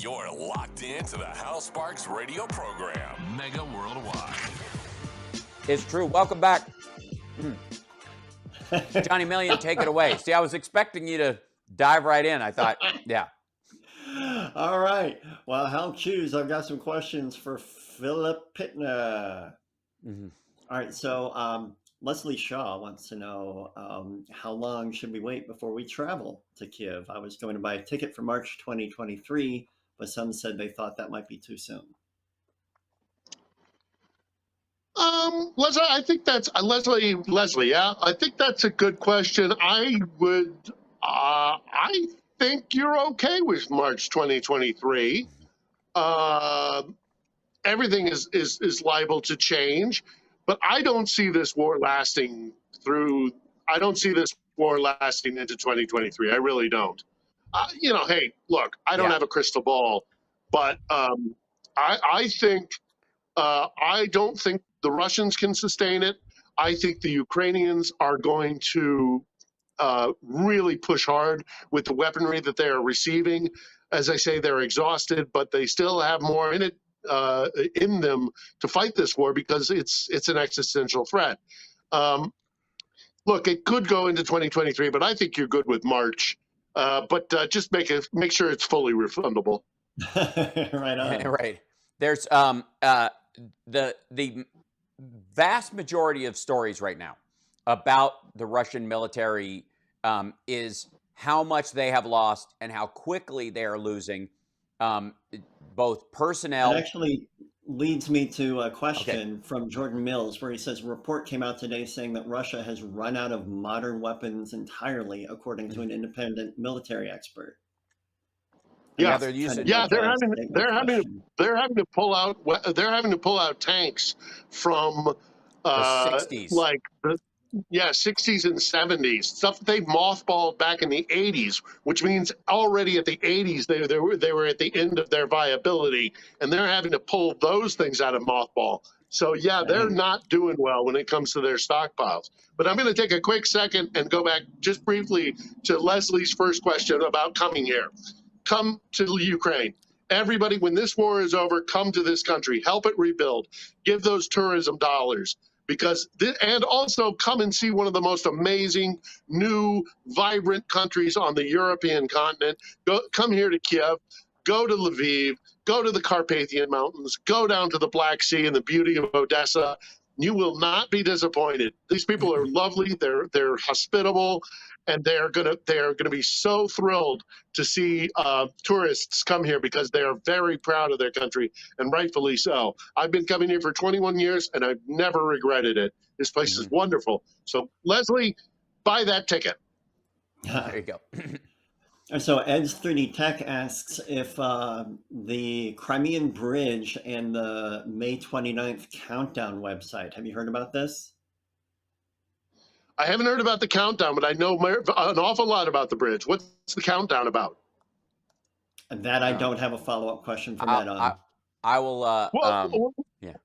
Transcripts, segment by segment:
You're locked into the Hal Sparks radio program, Mega Worldwide. It's true. Welcome back. Johnny Million, take it away. See, I was expecting you to dive right in. I thought, yeah. All right. Well, Hal Choose, I've got some questions for Philip Ittner. Mm-hmm. All right. So Leslie Shaw wants to know how long should we wait before we travel to Kiev? I was going to buy a ticket for March 2023, but some said they thought that might be too soon. Leslie, I think that's Leslie. Yeah, I think that's a good question. I think you're okay with March 2023. Everything is liable to change, but I don't see this war lasting I don't see this war lasting into 2023. I really don't. Hey, look, I don't have a crystal ball, but I think I don't think the Russians can sustain it. I think the Ukrainians are going to really push hard with the weaponry that they are receiving. As I say, they're exhausted, but they still have more in them to fight this war because it's an existential threat. Look, it could go into 2023, but I think you're good with March. But just make sure it's fully refundable. Right on. Right. There's the vast majority of stories right now about the Russian military is how much they have lost and how quickly they are losing both personnel. It actually leads me to a question from Jordan Mills, where he says a report came out today saying that Russia has run out of modern weapons entirely, according to an independent military expert. Yeah, they're using. Yeah, they're having to pull out tanks from the 60s, like the 60s and 70s, stuff they mothballed back in the 80s, which means already at the 80s they were at the end of their viability, and they're having to pull those things out of mothball. So yeah, they're not doing well when it comes to their stockpiles. But I'm going to take a quick second and go back just briefly to Leslie's first question about coming here. Come to Ukraine. Everybody, when this war is over, come to this country. Help it rebuild. Give those tourism dollars. And also come and see one of the most amazing, new, vibrant countries on the European continent. Come here to Kiev. Go to Lviv. Go to the Carpathian Mountains. Go down to the Black Sea and the beauty of Odessa. You will not be disappointed. These people are lovely. They're hospitable. And they're gonna be so thrilled to see tourists come here because they are very proud of their country, and rightfully so. I've been coming here for 21 years, and I've never regretted it. This place is wonderful. So, Leslie, buy that ticket. There you go. So Ed's 3D Tech asks if the Crimean Bridge and the May 29th countdown website. Have you heard about this? I haven't heard about the countdown, but I know an awful lot about the bridge. What's the countdown about? That I don't have a follow-up question from Ed on. I will.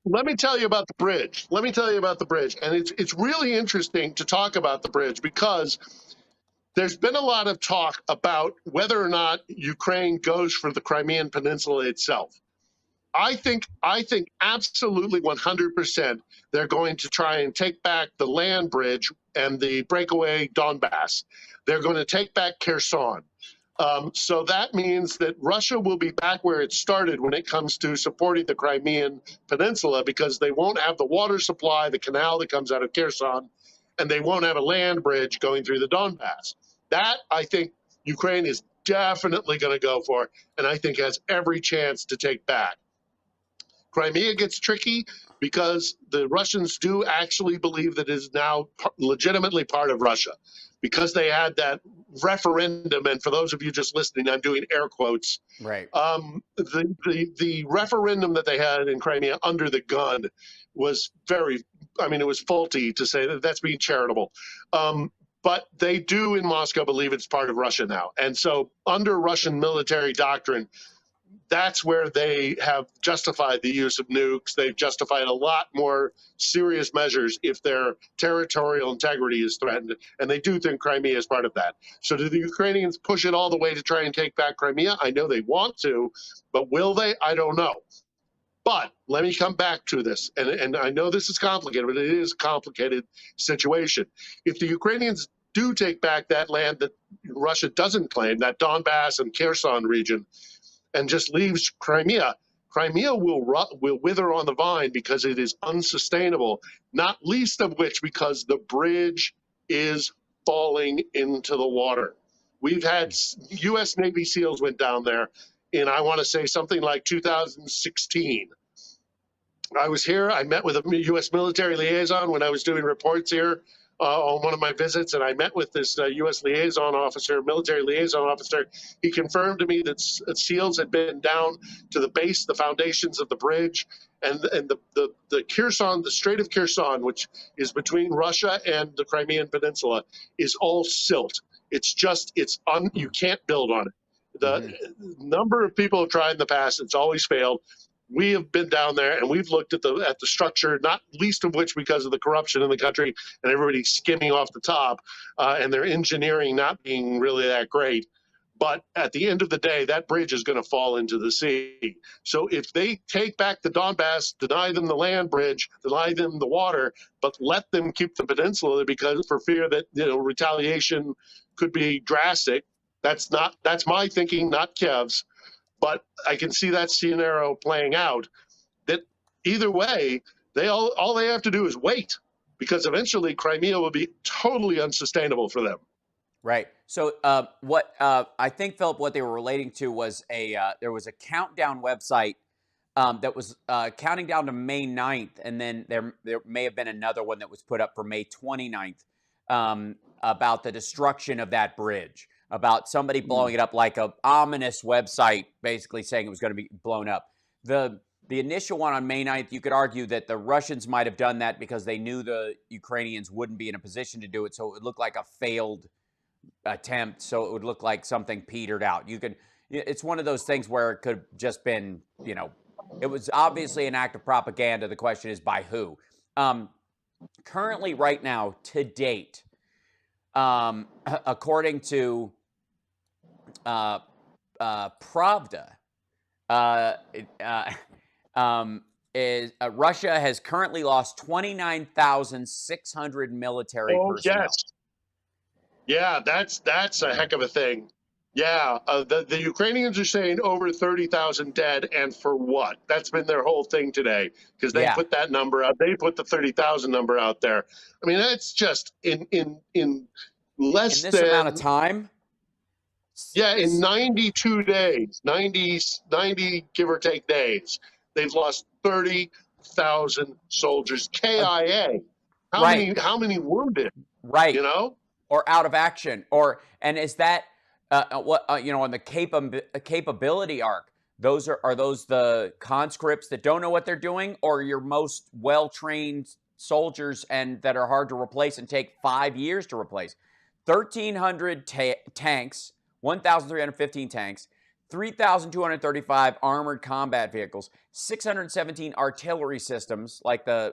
Let me tell you about the bridge. And it's really interesting to talk about the bridge because there's been a lot of talk about whether or not Ukraine goes for the Crimean Peninsula itself. I think absolutely 100% they're going to try and take back the land bridge and the breakaway Donbass. They're going to take back Kherson. So that means that Russia will be back where it started when it comes to supporting the Crimean Peninsula, because they won't have the water supply, the canal that comes out of Kherson, and they won't have a land bridge going through the Donbass. That, I think, Ukraine is definitely going to go for, and I think has every chance to take back. Crimea gets tricky because the Russians do actually believe that it is now legitimately part of Russia, because they had that referendum. And for those of you just listening, I'm doing air quotes. Right. The referendum that they had in Crimea under the gun was it was faulty, to say that that's being charitable. But they do in Moscow believe it's part of Russia now. And so under Russian military doctrine, that's where they have justified the use of nukes. They've justified a lot more serious measures if their territorial integrity is threatened. And they do think Crimea is part of that. So do the Ukrainians push it all the way to try and take back Crimea? I know they want to, but will they? I don't know. But let me come back to this. And I know this is complicated, but it is a complicated situation. If the Ukrainians do take back that land that Russia doesn't claim, that Donbass and Kherson region, and just leaves Crimea, Crimea will wither on the vine because it is unsustainable, not least of which because the bridge is falling into the water. We've had U.S. Navy SEALs went down there in, I want to say, something like 2016. I was here. I met with a U.S. military liaison when I was doing reports here on one of my visits, and I met with this U.S. liaison officer, military liaison officer. He confirmed to me that SEALs had been down to the base, the foundations of the bridge, and the Kherson, the Strait of Kherson, which is between Russia and the Crimean Peninsula, is all silt. It's just, you can't build on it. The number of people have tried in the past, it's always failed. We have been down there and we've looked at the structure, not least of which because of the corruption in the country and everybody skimming off the top and their engineering not being really that great. But at the end of the day, that bridge is going to fall into the sea. So if they take back the Donbass, deny them the land bridge, deny them the water, but let them keep the peninsula because for fear that retaliation could be drastic. That's my thinking, not Kiev's. But I can see that scenario playing out, that either way, all they have to do is wait, because eventually Crimea will be totally unsustainable for them. Right. So what I think, Philip, what they were relating to was there was a countdown website that was counting down to May 9th, and then there may have been another one that was put up for May 29th about the destruction of that bridge, about somebody blowing it up, like a ominous website basically saying it was going to be blown up. The initial one on May 9th, you could argue that the Russians might have done that because they knew the Ukrainians wouldn't be in a position to do it, so it would look like a failed attempt, so it would look like something petered out. It's one of those things where it could have just been, it was obviously an act of propaganda. The question is by who? Currently, right now, to date, according to Pravda, Russia has currently lost 29,600 military personnel. Yes. Yeah, that's a heck of a thing. Yeah, the Ukrainians are saying over 30,000 dead, and for what? That's been their whole thing today, because they put that number out. They put the 30,000 number out there. I mean, that's just in less in this than amount of time. Yeah, in 92 days, 90 give or take days, they've lost 30,000 soldiers. KIA. How many wounded? Right. Or out of action, and is that on the capability arc? Are those the conscripts that don't know what they're doing, or your most well-trained soldiers and that are hard to replace and take 5 years to replace? 1,300 tanks, 1,315 tanks, 3,235 armored combat vehicles, 617 artillery systems like the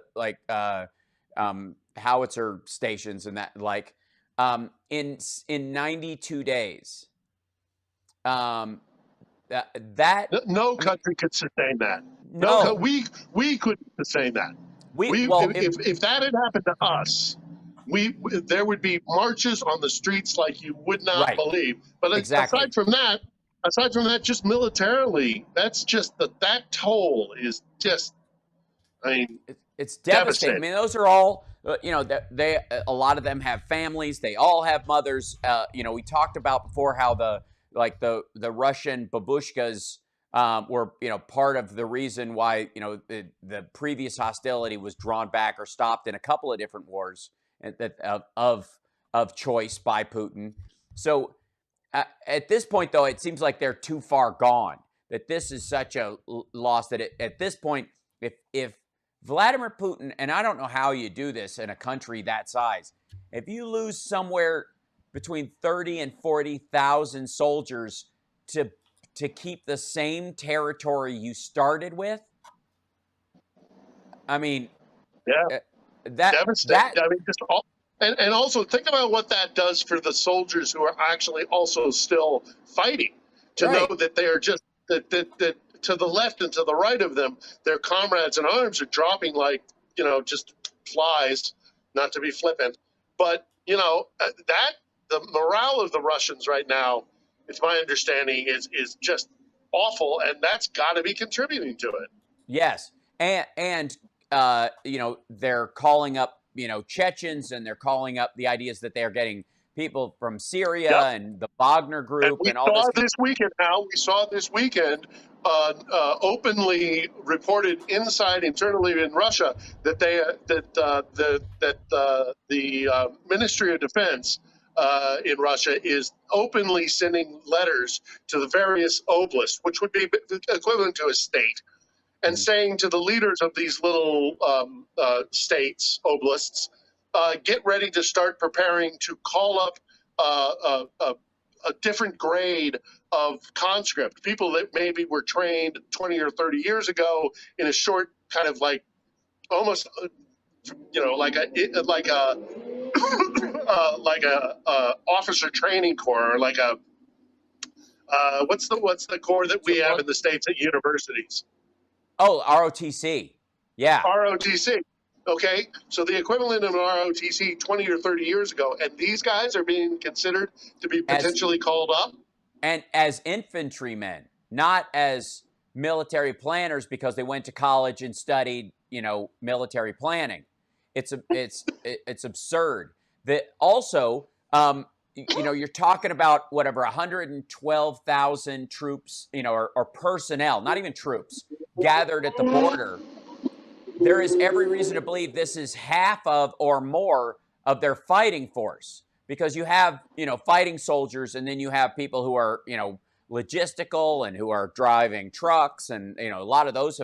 howitzer stations and that in 92 days. No country could sustain that. No, we couldn't sustain that. If that had happened to us, there would be marches on the streets like you would not believe. But aside from that, just militarily, that's just that toll is just. I mean, it's devastating. I mean, those are all. A lot of them have families. They all have mothers. We talked about before how the Russian babushkas were, part of the reason why, the previous hostility was drawn back or stopped in a couple of different wars of choice by Putin. So at this point, though, it seems like they're too far gone, that this is such a loss that at this point, if Vladimir Putin, and I don't know how you do this in a country that size, if you lose somewhere between 30 and 40,000 soldiers to to keep the same territory you started with. I mean, Yeah, devastating. I mean, and also think about what that does for the soldiers who are actually also still fighting. To know that they are just that to the left and to the right of them, their comrades in arms are dropping like just flies. Not to be flippant, but that the morale of the Russians right now, it's my understanding, is just awful, and that's got to be contributing to it. Yes, and they're calling up Chechens, and they're calling up the ideas that they're getting people from Syria and the Wagner Group and all this. We saw this weekend openly reported internally in Russia that the Ministry of Defense in Russia is openly sending letters to the various oblasts, which would be equivalent to a state, and saying to the leaders of these little states, oblasts, get ready to start preparing to call up a different grade of conscript, people that maybe were trained 20 or 30 years ago in a short kind of like almost like a officer training corps, or like a what's the corps that we have in the States at universities? Oh, ROTC. Yeah. ROTC. Okay, so the equivalent of an ROTC 20 or 30 years ago, and these guys are being considered to be potentially called up? And as infantrymen, not as military planners because they went to college and studied, military planning. It's absurd. That also, you're talking about whatever 112,000 troops, or personnel, not even troops, gathered at the border. There is every reason to believe this is half of or more of their fighting force, because you have, fighting soldiers, and then you have people who are, logistical and who are driving trucks, and, a lot of those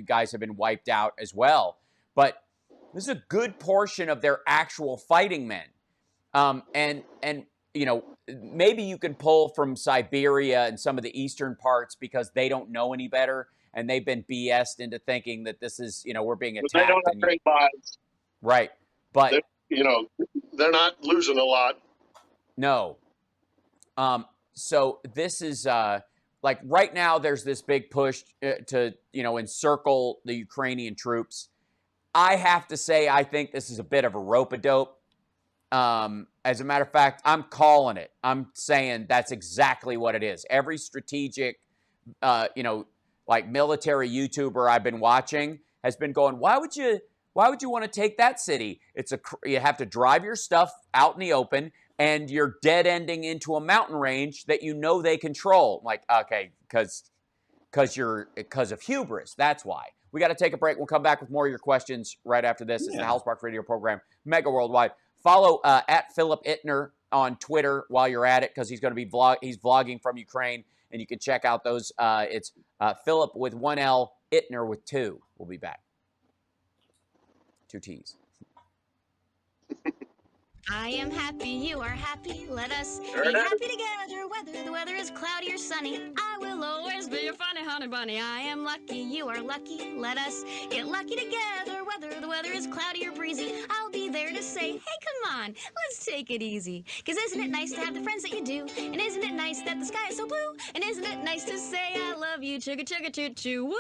guys have been wiped out as well. But this is a good portion of their actual fighting men. And maybe you can pull from Siberia and some of the eastern parts because they don't know any better. And they've been BS'd into thinking that this is, we're being attacked. They don't have great minds. Right. But, they're not losing a lot. No. So this is, like right now, there's this big push to, encircle the Ukrainian troops. I have to say, I think this is a bit of a rope-a-dope. As a matter of fact, I'm calling it. I'm saying that's exactly what it is. Every strategic, like military YouTuber I've been watching has been going, why would you want to take that city? You have to drive your stuff out in the open, and you're dead ending into a mountain range that they control. Like, okay, because of hubris. That's why. We got to take a break. We'll come back with more of your questions right after this. It's the Hal Sparks Radio program, Mega Worldwide. Follow at Philip Ittner on Twitter while you're at it, because he's going to be vlogging from Ukraine. And you can check out those. It's Philip with 1 L, Ittner with 2. We'll be back. 2 T's. I am happy, you are happy. Let us be happy together, whether the weather is cloudy or sunny. I will always be your funny honey bunny. I am lucky, you are lucky. Let us get lucky together, whether the weather is cloudy or breezy. I'll be there to say, hey, come on, let's take it easy. 'Cause isn't it nice to have the friends that you do? And isn't it nice that the sky is so blue? And isn't it nice to say I love you, chugga chugga choo choo, woo woo.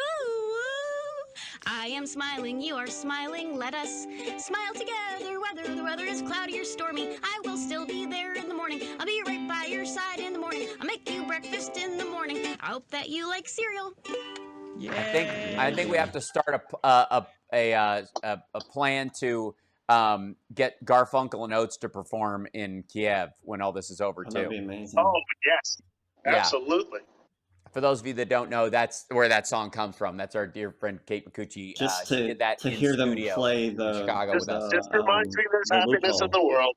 I am smiling, you are smiling. Let us smile together, whether the weather is cloudy or stormy. I will still be there in the morning. I'll be right by your side in the morning. I'll make you breakfast in the morning. I hope that you like cereal. Yeah. I think we have to start a plan to get Garfunkel and Oates to perform in Kiev when all this is over too. That'd be amazing. Oh yes, absolutely. For those of you that don't know, that's where that song comes from. That's our dear friend Kate McCucci. Just she did that to in hear them studio play the in Chicago with us. Just reminds me there's happiness in the world.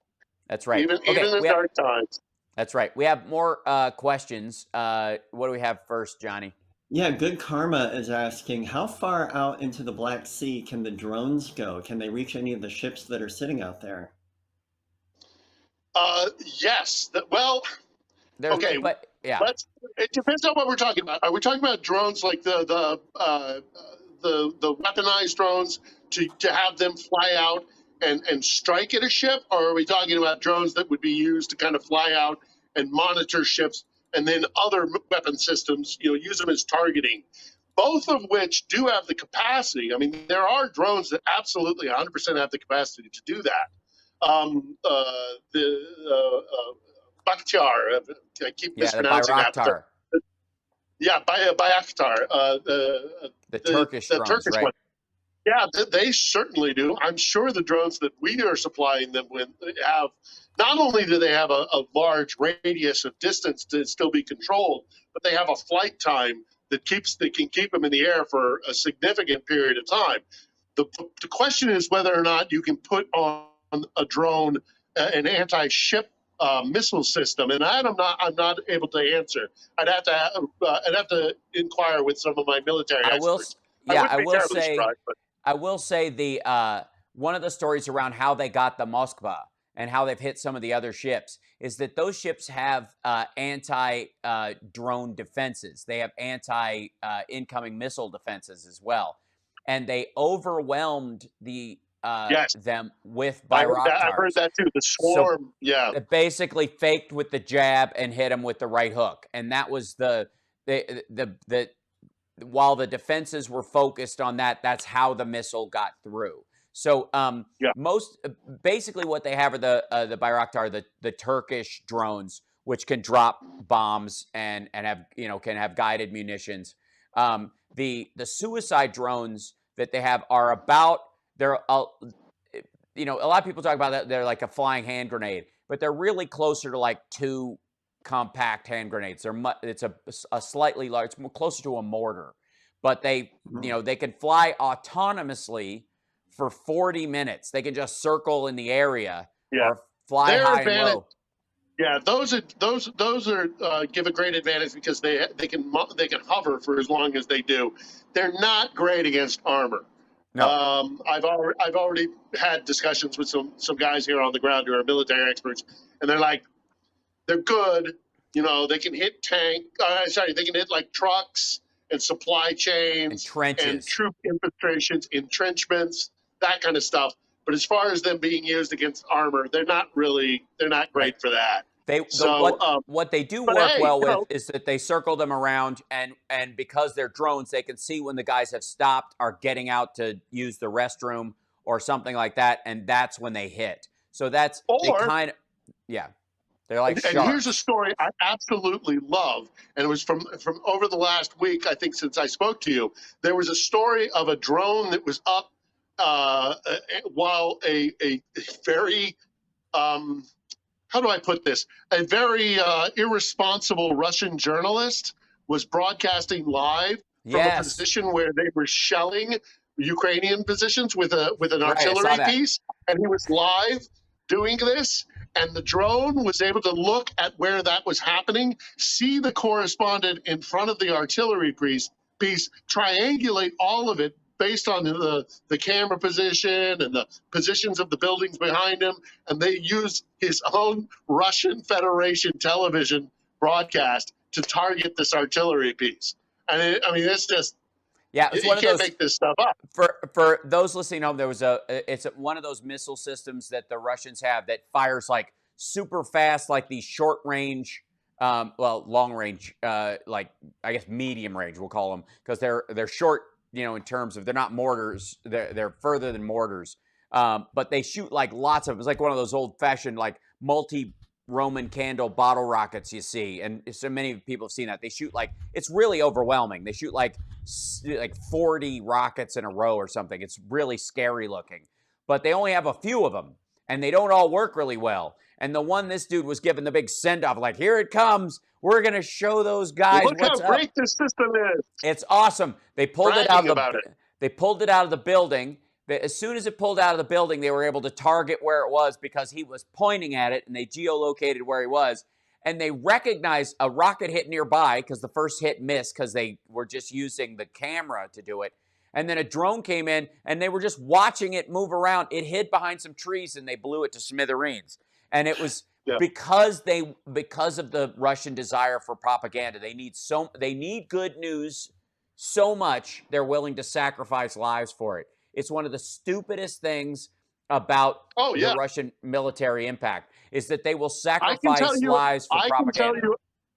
That's right. Even in dark times. That's right. We have more questions. What do we have first, Johnny? Yeah, Good Karma is asking, how far out into the Black Sea can the drones go? Can they reach any of the ships that are sitting out there? Yes. Okay. But Yeah. It depends on what we're talking about. Are we talking about drones like the weaponized drones to have them fly out and strike at a ship, or are we talking about drones that would be used to kind of fly out and monitor ships, and then other weapon systems, use them as targeting? Both of which do have the capacity. I mean, there are drones that absolutely 100% have the capacity to do that. Bakhtiar, I keep mispronouncing the Bayraktar. Bayraktar. The Turkish drones, Turkish right? one. Yeah, they certainly do. I'm sure the drones that we are supplying them with have, not only do they have a large radius of distance to still be controlled, but they have a flight time that can keep them in the air for a significant period of time. The question is whether or not you can put on a drone an anti-ship missile system, and that I'm not able to answer. I'd have to inquire with some of my military experts. I will say the one of the stories around how they got the Moskva and how they've hit some of the other ships is that those ships have anti-drone defenses. They have anti-incoming missile defenses as well, and they overwhelmed them with Bayraktars. I've heard that too. The swarm, They basically faked with the jab and hit them with the right hook, and that was the while the defenses were focused on that, that's how the missile got through. So basically what they have are the Bayraktar, the Turkish drones, which can drop bombs and have can have guided munitions. The suicide drones that they have are a lot of people talk about that they're like a flying hand grenade, but they're really closer to like two compact hand grenades. It's a slightly large, it's more closer to a mortar, but they can fly autonomously for 40 minutes. They can just circle in the area or fly high and low. Yeah, those are give a great advantage because they can hover for as long as they do. They're not great against armor. No. I've already had discussions with some guys here on the ground who are military experts, and they're good. They can hit they can hit like trucks and supply chains and trenches and troop infiltrations, entrenchments, that kind of stuff. But as far as them being used against armor, they're not great for that. What they do work well with is that they circle them around, and because they're drones, they can see when the guys have stopped, are getting out to use the restroom or something like that, and that's when they hit. So they're like sharks. And here's a story I absolutely love, and it was from over the last week, I think, since I spoke to you. There was a story of a drone that was up while a very how do I put this? A very irresponsible Russian journalist was broadcasting live from a position where they were shelling Ukrainian positions with an artillery piece, and he was live doing this. And the drone was able to look at where that was happening, see the correspondent in front of the artillery piece, triangulate all of it based on the camera position and the positions of the buildings behind him. And they used his own Russian Federation television broadcast to target this artillery piece. And it's just, it's you one of can't those, make this stuff up. For those listening home, it's one of those missile systems that the Russians have that fires like super fast, like these short range, long range, like I guess medium range, we'll call them, because they're short, in terms of they're not mortars, they're further than mortars, but they shoot like lots of. It's like one of those old fashioned like multi-Roman candle bottle rockets you see, and so many people have seen that. They shoot like, it's really overwhelming. They shoot like 40 rockets in a row or something. It's really scary looking, but they only have a few of them, and they don't all work really well. And the one this dude was given the big send off, like, here it comes. We're going to show those guys what's up. Look how great this system is. It's awesome. They pulled it out of They pulled it out of the building. As soon as it pulled out of the building, they were able to target where it was because he was pointing at it, and they geolocated where he was. And they recognized a rocket hit nearby because the first hit missed because they were just using the camera to do it. And then a drone came in, and they were just watching it move around. It hid behind some trees, and they blew it to smithereens. And it was Yeah. because of the Russian desire for propaganda. They need good news so much they're willing to sacrifice lives for it. It's one of the stupidest things about the Russian military impact is that they will sacrifice lives for propaganda.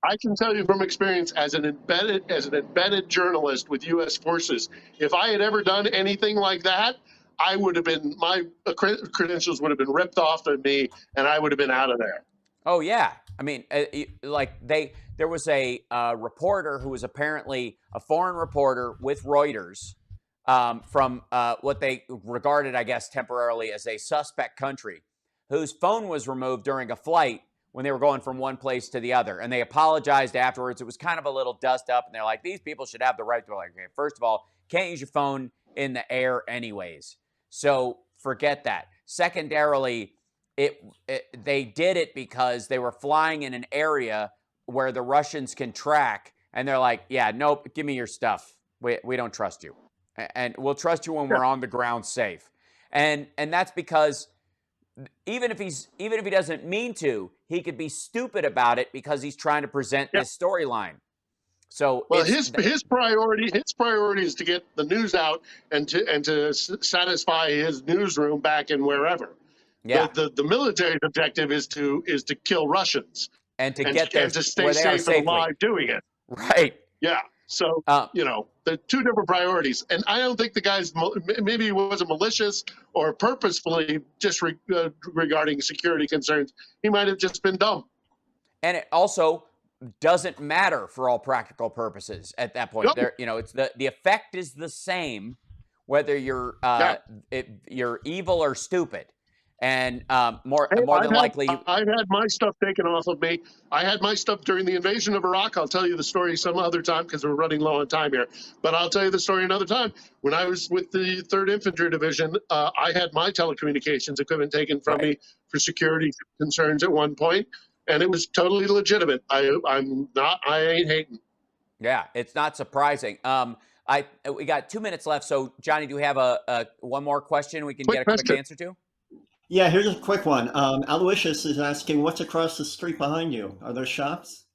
I can tell you from experience as an embedded journalist with U.S. forces, if I had ever done anything like that, I would have been, my credentials would have been ripped off of me, and I would have been out of there. Oh yeah, I mean, there was a reporter who was apparently a foreign reporter with Reuters from what they regarded, I guess, temporarily as a suspect country, whose phone was removed during a flight when they were going from one place to the other. And they apologized afterwards. It was kind of a little dust up, and they're like, these people should have the right to, like, okay, first of all, can't use your phone in the air anyways. So forget that. Secondarily, they did it because they were flying in an area where the Russians can track, and they're like, yeah, nope, give me your stuff. We don't trust you. And we'll trust you when we're on the ground safe. And that's because even if he doesn't mean to, he could be stupid about it because he's trying to present this storyline. So his priority is to get the news out and to satisfy his newsroom back in wherever. Yeah. The military's objective is to kill Russians and to stay safe and alive doing it. Right. Yeah. So, the two different priorities. And I don't think the guy's, maybe he wasn't malicious or purposefully just regarding security concerns. He might have just been dumb. And it also doesn't matter for all practical purposes at that point. There, it's the effect is the same whether you're evil or stupid. And more than likely, I've had my stuff taken off of me. I had my stuff during the invasion of Iraq. I'll tell you the story some other time because we're running low on time here. But I'll tell you the story another time. When I was with the 3rd Infantry Division, I had my telecommunications equipment taken from me for security concerns at one point, and it was totally legitimate. I ain't hating. Yeah, it's not surprising. We got 2 minutes left, so Johnny, do we have a one more question we can get a quick answer to? Yeah, here's a quick one. Aloysius is asking, what's across the street behind you? Are there shops?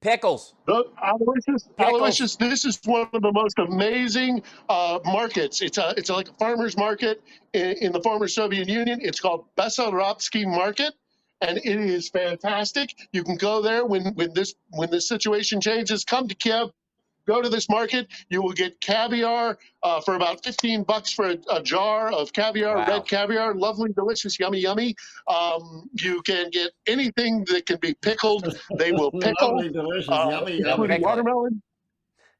Pickles. Aloysius, this is one of the most amazing markets. It's like a farmer's market in the former Soviet Union. It's called Bessarabsky Market, and it is fantastic. You can go there when this situation changes. Come to Kiev. Go to this market. You will get caviar for about $15 for a jar of caviar, red caviar, lovely, delicious, yummy, yummy. You can get anything that can be pickled. They will pickle. Lovely, delicious, yummy, yummy. Watermelon.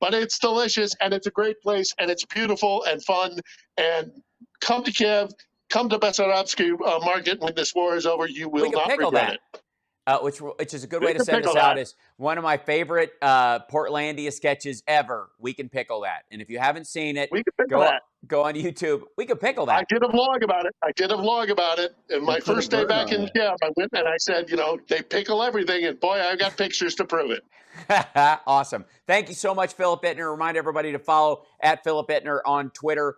But it's delicious, and it's a great place, and it's beautiful and fun. And come to Kiev. Come to Bessarabsky Market when this war is over. You will not regret it. Which is a good way to send us out. Is one of my favorite Portlandia sketches ever. We can pickle that, and if you haven't seen it, go on YouTube. We can pickle that. I did a vlog about it. And my first day back in Kiev, I went and I said, they pickle everything, and boy, I got pictures to prove it. Awesome. Thank you so much, Philip Ittner. Remind everybody to follow at Philip Ittner on Twitter.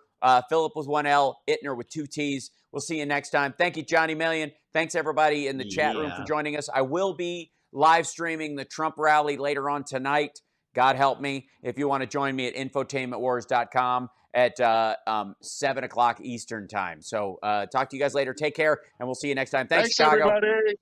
Philip with 1 L, Ittner with 2 T's. We'll see you next time. Thank you, Johnny Million. Thanks, everybody in the chat room for joining us. I will be live streaming the Trump rally later on tonight. God help me. If you want to join me at infotainmentwars.com at 7 o'clock Eastern time. So talk to you guys later. Take care, and we'll see you next time. Thanks Chicago. Everybody.